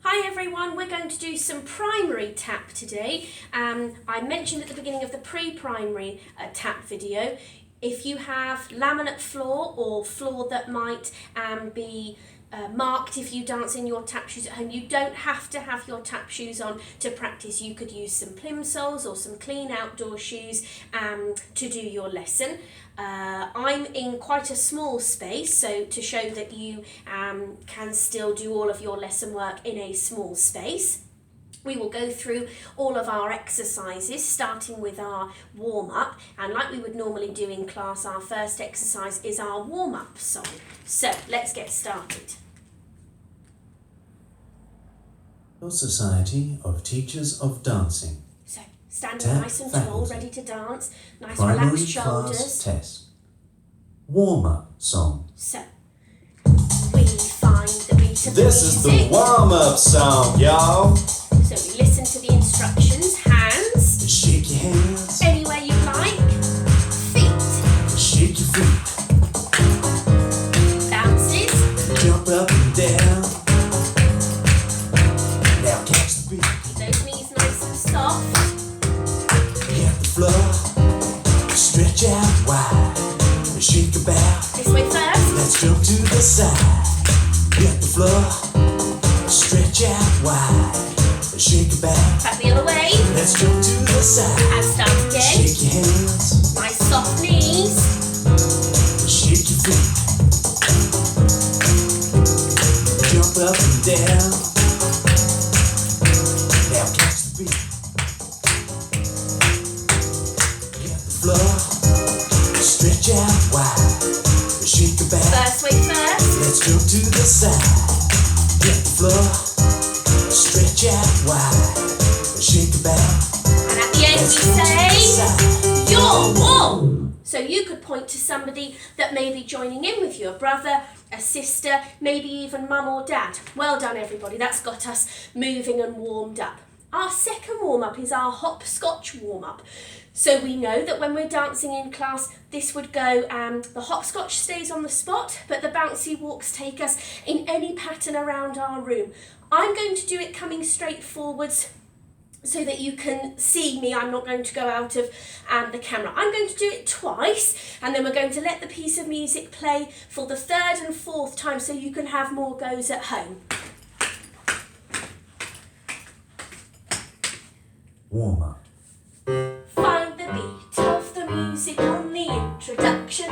Hi everyone, we're going to do some primary tap today. I mentioned at the beginning of the pre-primary tap video, if you have laminate floor or floor that might be marked if you dance in your tap shoes at home, you don't have to have your tap shoes on to practice. You could use some plimsolls or some clean outdoor shoes to do your lesson. I'm in quite a small space, so to show that you can still do all of your lesson work in a small space. We will go through all of our exercises, starting with our warm-up, and like we would normally do in class, our first exercise is our warm-up song. So let's get started. Society of Teachers of Dancing. So standing nice and tall, ready to dance, nice relaxed shoulders. Class test. Warm-up song. So we find the beat of the music. This is the warm-up song, y'all. So we listen to the instructions. Hands. Shake your hands. Anywhere you like. Feet. Shake your feet. Bounces. Jump up and down. Now catch the beat. Keep those knees nice and soft. Hit the floor. Stretch out wide. Shake about. This way first. Let's jump to the side. Hit the floor. Stretch out wide. Shake about. Back the other way. Let's jump to the side. And start again. Shake your hands. Nice soft knees. Shake your feet. Jump up and down. Now catch the beat. Hit the floor. Stretch out wide. Shake about. First way first. Let's jump to the side. Hit the floor. Stretch out wide. Shake about. And at the end we say, you're warm. So you could point to somebody that may be joining in with you, a brother, a sister, maybe even mum or dad. Well done everybody, that's got us moving and warmed up. Our second warm-up is our hopscotch warm-up. So we know that when we're dancing in class, this would go, the hopscotch stays on the spot, but the bouncy walks take us in any pattern around our room. I'm going to do it coming straight forwards so that you can see me. I'm not going to go out of the camera. I'm going to do it twice, and then we're going to let the piece of music play for the third and fourth time so you can have more goes at home. Warm up. Find the beat of the music on the introduction.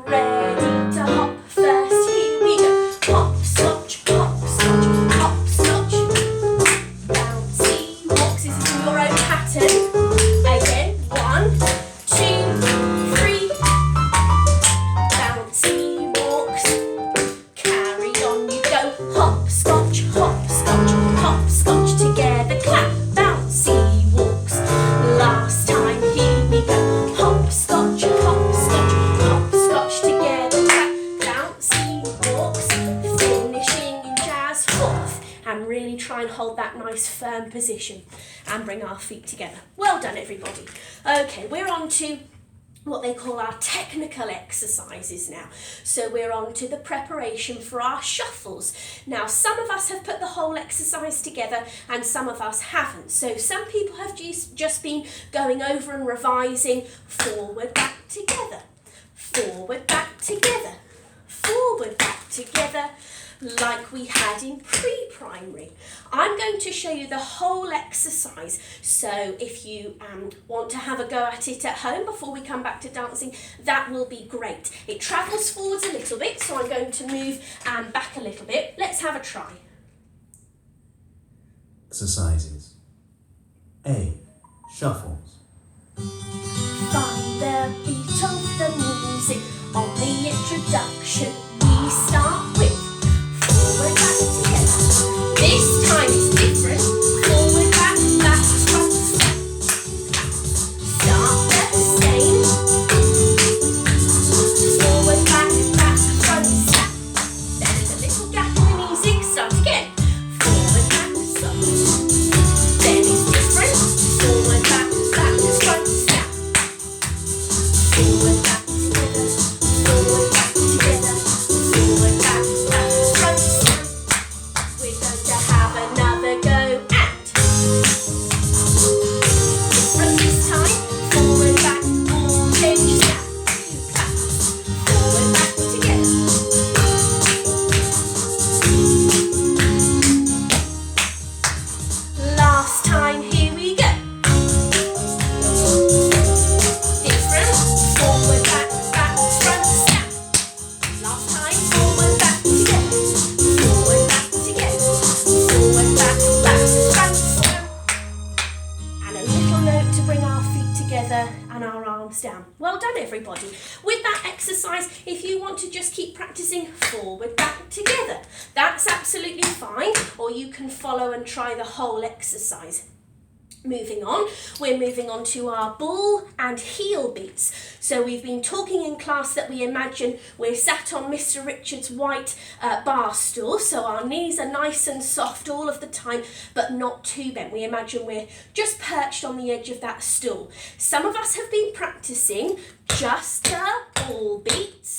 Ready to hop first, here we go. Hopscotch, hopscotch, hopscotch. Bouncy walks, this is in your own pattern. Again, 1, 2, 3. Bouncy walks, carry on you go. Hopscotch, hopscotch, hopscotch together, clap. Bouncy walks, last time, here we go. Hopscotch, hopscotch, hopscotch together, clap. Bouncy walks, finishing in jazz fourth. And really try and hold that nice firm position and bring our feet together. Well done everybody. Okay, we're on to what they call our technical exercises now. So we're on to the preparation for our shuffles. Now some of us have put the whole exercise together and some of us haven't. So some people have just been going over and revising forward, back, together, forward, back, together, forward, back, together, like we had in pre-primary. I'm going to show you the whole exercise, so if you want to have a go at it at home before we come back to dancing, that will be great. It travels forwards a little bit, so I'm going to move back a little bit. Let's have a try. Exercises. A. Shuffles. Find the beat of the music on the introduction. We start with forward, back, together. This time it's different. Forward, back, front, step. Start the same. Forward, back, front, step. There's a little gap in the music. Start again. Forward, back, stop. Then it's different. Forward, back, front, step. Forward, back, together. Forward, back, together. Forward, back, front, step. We're going to have have another go and from this time, forward, back, all change, snap, 2 claps, forward, back, together. Last time, here we go. Different, forward, back, front, snap. Last time, forward, back, together. Forward, back, together. Forward, back, front, snap. And a little note to bring our feet together and our arms down. Well done, everybody. With that exercise, if you want to just keep practicing forward, back, together, that's absolutely fine, or you can follow and try the whole exercise. Moving on, we're moving on to our ball and heel beats. So we've been talking in class that we imagine we're sat on Mr. Richard's white bar stool, so our knees are nice and soft all of the time, but not too bent. We imagine we're just perched on the edge of that stool. Some of us have been practicing just the ball beats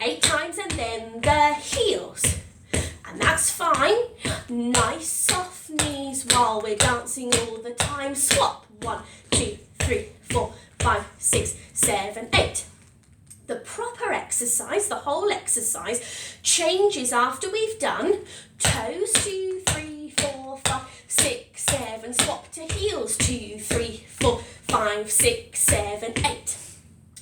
8 times and then the heels. And that's fine. Nice soft knees while we're dancing all the time. Swap. 1, 2, 3, 4, 5, 6, 7, 8. The proper exercise, the whole exercise, changes after we've done toes 2, 3, 4, 5, 6, 7. Swap to heels 2, 3, 4, 5, 6, 7, 8.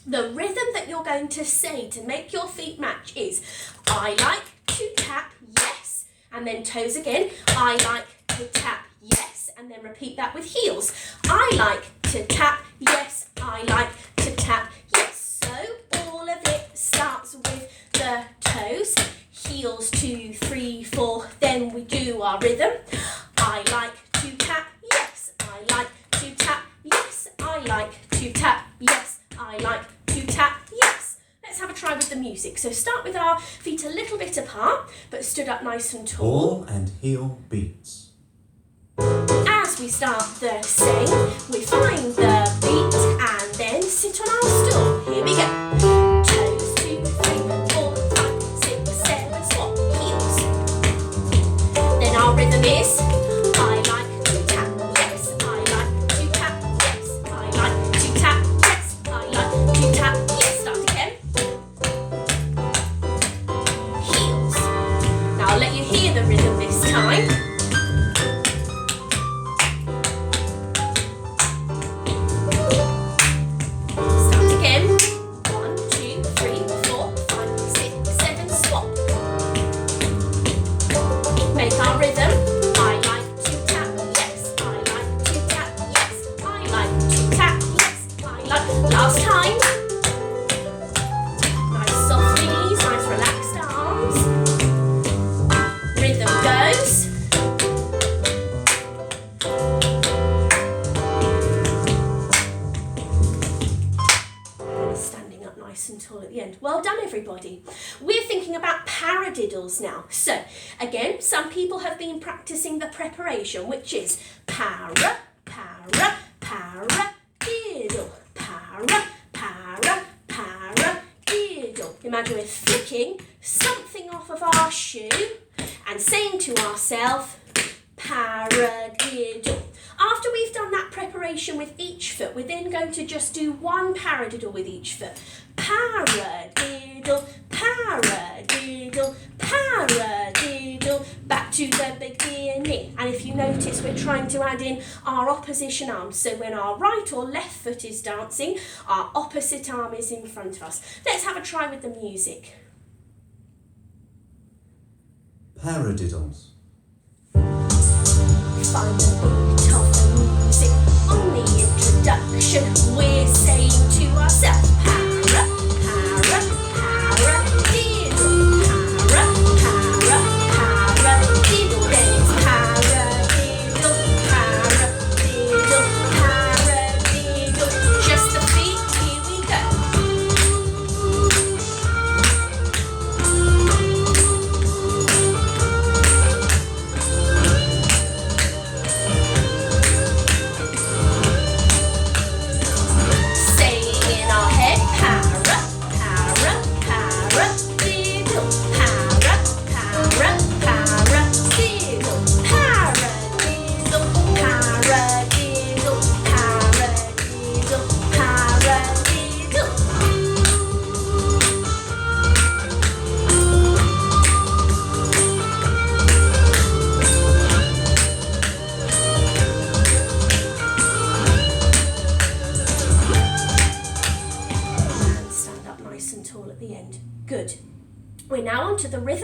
The rhythm that you're going to say to make your feet match is I like to tap, yes, and then toes again. I like to tap, yes, and then repeat that with heels. I like to tap, yes, I like to tap, yes. So all of it starts with the toes, heels 2, 3, 4, then we do our rhythm. I like to tap, yes, I like to tap, yes, I like to tap, yes, I like to tap, yes. Let's have a try with the music. So start with our feet a little bit apart, but stood up nice and tall. Ball and heel beats. As we start the same, we find the beat and then sit on our stool. Here we go. Toes, 2, 3, 4, 5, 6, 7, swap, heels. Then our rhythm is I like to tap, yes, I like to tap, yes, I like to tap, yes, I like to tap, yes. Start again. Heels. Now I'll let you hear the rhythm this time. Start again. 1, 2, 3, 4, 5, 6, 7, swap. Make our rhythm. I like to tap, yes, I like to tap, yes, I like to tap, yes, I like. Last time. Nice soft knees, nice relaxed arms. Rhythm goes. And standing up nice and tall at the end. Well done, everybody. We're thinking about paradiddles now. So, again, some people have been practicing the preparation, which is para, para, paradiddle, para, para, paradiddle. Imagine we're flicking something off of our shoe and saying to ourselves, paradiddle. After we've done that preparation with each foot, we're then going to just do one paradiddle with each foot. Paradiddle, paradiddle, paradiddle. Back to the beginning. And if you notice, we're trying to add in our opposition arms. So when our right or left foot is dancing, our opposite arm is in front of us. Let's have a try with the music. Paradiddles. Find the beat of the music on the introduction. We're saying to ourselves, para, para, paradiddle, para, para, paradiddle. Then it's paradiddle, paradiddle, paradiddle. Just the feet, here we go. Saying in our head.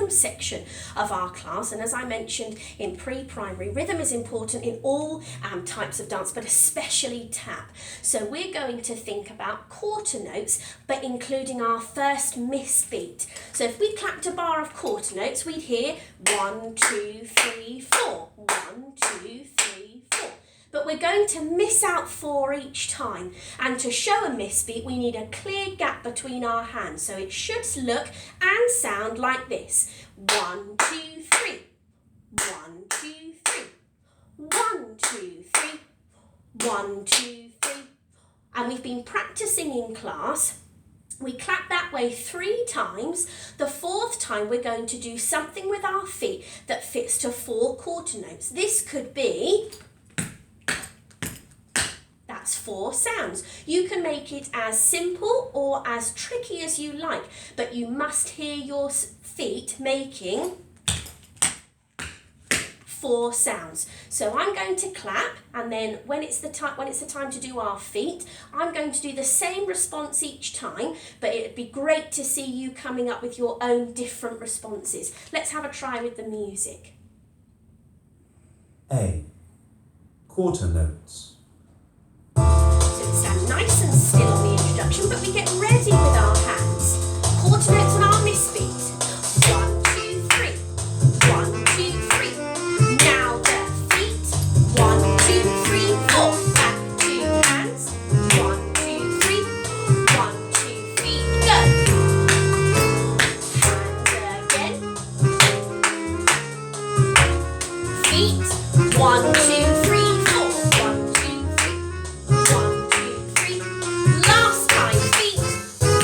rhythm section of our class, and as I mentioned in pre-primary, rhythm is important in all types of dance, but especially tap. So we're going to think about quarter notes, but including our first miss beat. So if we clapped a bar of quarter notes, we'd hear 1, 2, 3, 4, 1, 2, 3, 4. But we're going to miss out 4 each time. And to show a misbeat, we need a clear gap between our hands. So it should look and sound like this. 1, 2, 3. 1, 2, 3. 1, 2, 3. 1, 2, 3. And we've been practicing in class. We clap that way 3 times. The 4th time we're going to do something with our feet that fits to 4 quarter notes. This could be... That's 4 sounds. You can make it as simple or as tricky as you like, but you must hear your feet making 4 sounds. So I'm going to clap, and then when it's the time to do our feet, I'm going to do the same response each time, but it'd be great to see you coming up with your own different responses. Let's have a try with the music. A. Quarter notes. So we stand nice and still on the introduction, but we get ready with our hands. Quarter notes on our misbeat. 1, 2, 3. 1, 2, 3. Now the feet. 1, 2, 3, 4. Back 2 hands. 1, 2, 3. 1, 2, feet, go. Hands again. Feet. 1, 2, 3, 4. 1, 2, 3. 1, 2, 3. Last time, feet.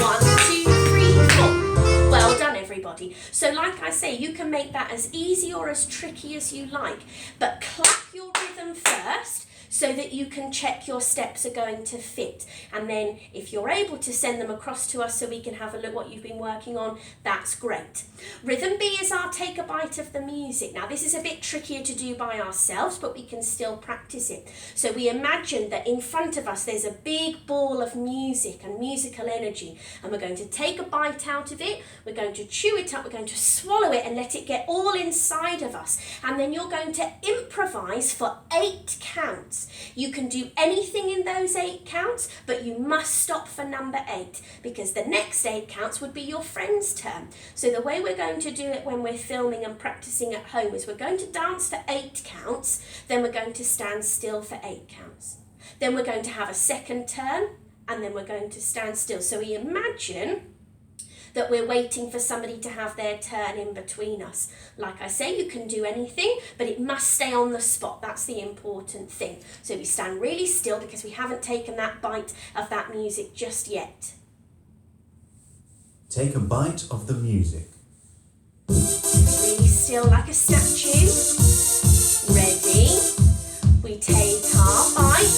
1, 2, 3, 4. Well done, everybody. So like I say, you can make that as easy or as tricky as you like, but clap your rhythm first so that you can check your steps are going to fit. And then if you're able to send them across to us so we can have a look what you've been working on, that's great. Rhythm B is our take a bite of the music. Now this is a bit trickier to do by ourselves, but we can still practice it. So we imagine that in front of us there's a big ball of music and musical energy, and we're going to take a bite out of it, we're going to chew it up, we're going to swallow it and let it get all inside of us. And then you're going to improvise for 8 counts. You can do anything in those 8 counts, but you must stop for number 8, because the next 8 counts would be your friend's turn. So the way we're going to do it when we're filming and practicing at home is we're going to dance for 8 counts, then we're going to stand still for 8 counts. Then we're going to have a second turn, and then we're going to stand still. So we imagine that we're waiting for somebody to have their turn in between us. Like I say, you can do anything, but it must stay on the spot. That's the important thing. So we stand really still because we haven't taken that bite of that music just yet. Take a bite of the music. Really still like a statue. Ready? We take our bite.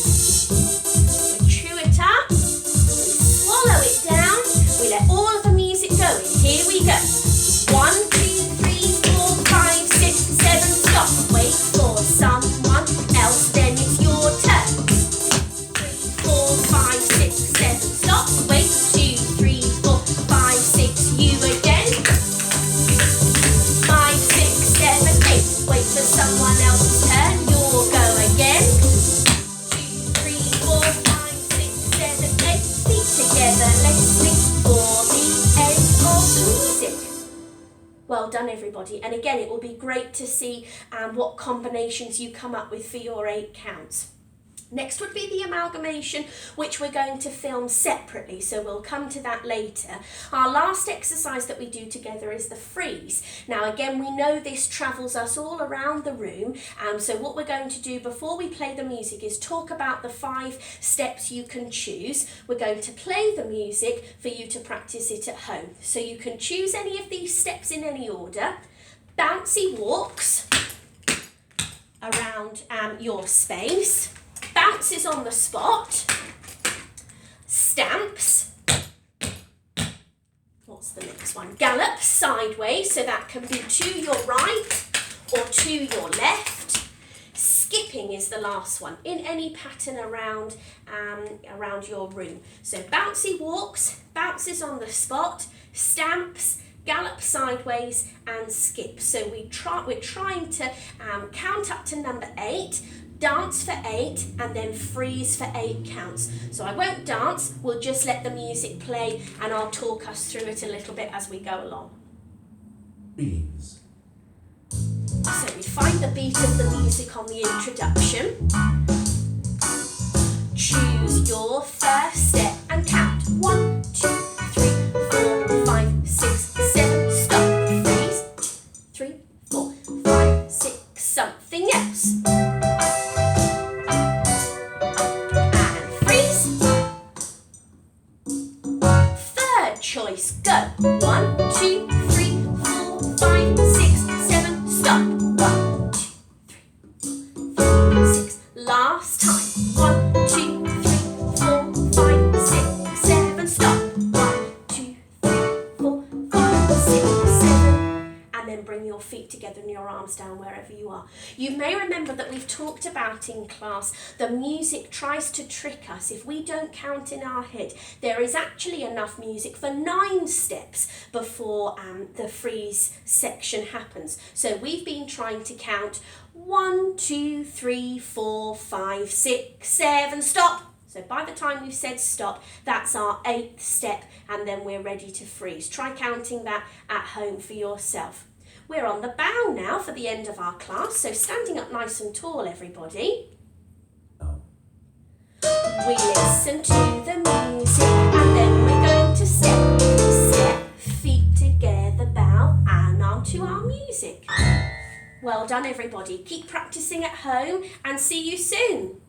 We chew it up. We swallow it down. We let all of the music go in. Here we go. 1, 2, 3, 4, 5, 6, 7, stop. Wait for someone else, then it's your turn. 3, 4, 5, 6, 7, stop. Wait, 2, 3, 4, 5, 6, you again. 5, 6, 7, 8. Wait for someone else's turn. You'll go again. 2, 3, 4, 5, 6, 7, 8. Feet together, listening for the end of the music. Well done, everybody. And again, it will be great to see what combinations you come up with for your 8 counts. Next would be the amalgamation, which we're going to film separately, so we'll come to that later. Our last exercise that we do together is the freeze. Now again, we know this travels us all around the room, so what we're going to do before we play the music is talk about the 5 steps you can choose. We're going to play the music for you to practice it at home. So you can choose any of these steps in any order. Bouncy walks around your space. Bounces on the spot, stamps, what's the next one? Gallop sideways, so that can be to your right or to your left. Skipping is the last one, in any pattern around your room. So bouncy walks, bounces on the spot, stamps, gallop sideways and skip. So we're trying to count up to number 8, dance for 8 and then freeze for 8 counts. So I won't dance, we'll just let the music play and I'll talk us through it a little bit as we go along. Freeze. So we find the beat of the music on the introduction. Choose your first step and count 1, 2, 3, 4, 5, 6, 7, stop, freeze, 2, 3, 4, 5, 6, something else. And freeze. Third choice, go. 1, 2, 3, 4, 5, 6, 7, stop. 1, 2, 3, 4, 6. Last time. 1, 2, 3, 4, 5, 6, 7, stop. 1, 2, 3, 4, 5, 6, 7. And then bring your feet together and your arms down wherever you are. You may remember that we've talked about in class, the music tries to trick us. If we don't count in our head, there is actually enough music for 9 steps before the freeze section happens. So we've been trying to count 1, 2, 3, 4, 5, 6, 7, stop. So by the time we've said stop, that's our 8th step and then we're ready to freeze. Try counting that at home for yourself. We're on the bow now for the end of our class, so standing up nice and tall, everybody. Oh. We listen to the music and then we're going to step, step, feet together, bow and on to our music. Well done everybody. Keep practicing at home and see you soon.